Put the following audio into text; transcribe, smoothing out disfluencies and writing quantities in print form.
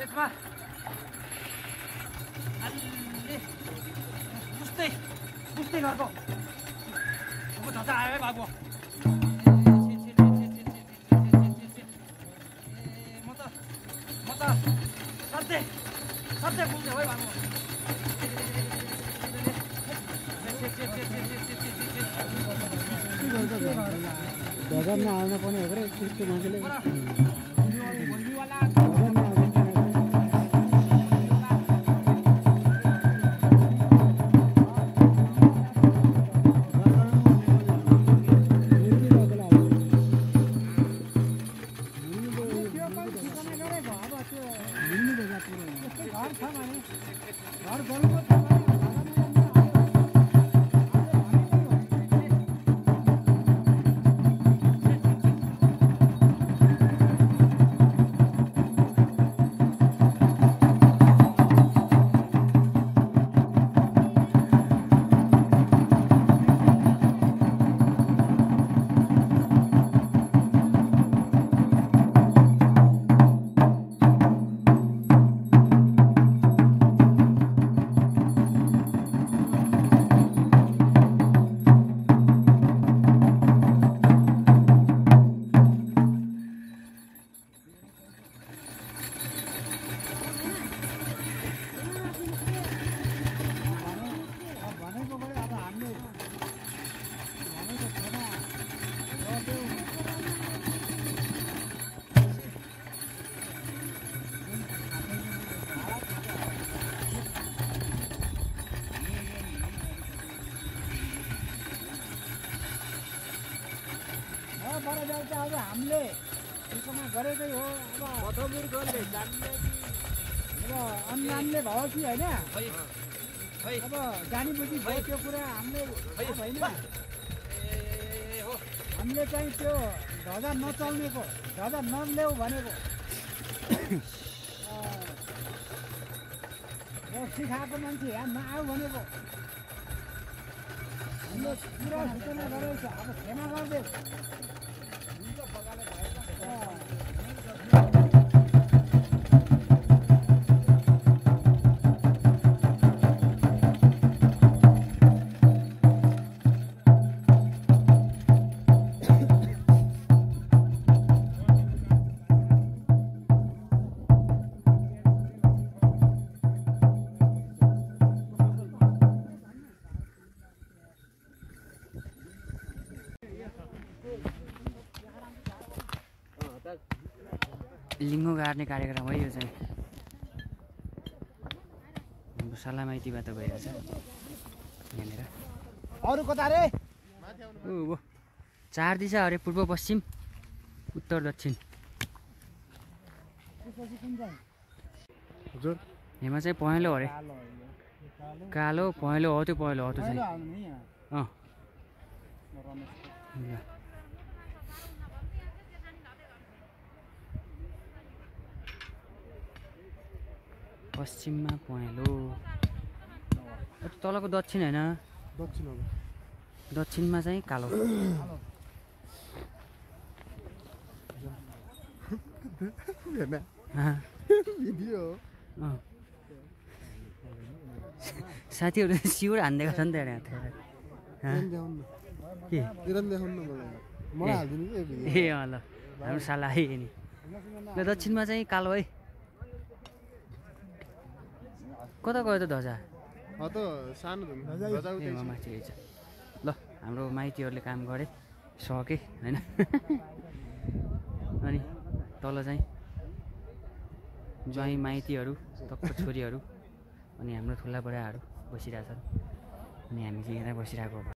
त्यसमा अलि बुझ्दै गर्को अब धजा आयो है बाबु म त सधैँ बुझ्दै है बाबु बजारमा आउन पनि हो र त्यस्तो मान्छेले अब हामीले त्यसमा गरेकै हो अब मथमुर गर्ने जान्ने र अन्नानले भयो कि होइन खै अब जानीबुझी भयो त्यो कुरा हामीले होइन हामीले चाहिँ त्यो ध्वजा नचल्नेको ध्वजा नल्याऊ भनेको सिकाएको मान्छे यहाँ नआऊ भनेको हामीले पुरा सूचना गरेको छ अब क्षमा गरिदियो लिङ्गो गाड्ने कार्यक्रम हो यो चाहिँ साला माइतीबाट भइरहेछ यहाँनिर अरू कता रे ओ 4 दिशा अरे पूर्व पश्चिम उत्तर दक्षिण हजुर यहाँ चाहिँ पहेँलो अरे कालो पहेँलो हो त्यो पहेँलो हो त्यो चाहिँ पश्चिममा पहेँलो तलको दक्षिण होइन दक्षिणमा चाहिँ कालो साथीहरू सिउर हान्दिएको छ नि त ए अँ ल हाम्रो साला आयो नि दक्षिणमा चाहिँ कालो है कता गयो त ध्वजा माथि रहेछ ल हाम्रो माइतीहरूले काम गरे सके होइन अनि तल चाहिँ ज्वाइँ माइतीहरू टक्क छोरीहरू अनि हाम्रो ठुला बडाहरू बसिरहेछन् अनि हामी चाहिँ यहाँ बसिरहेको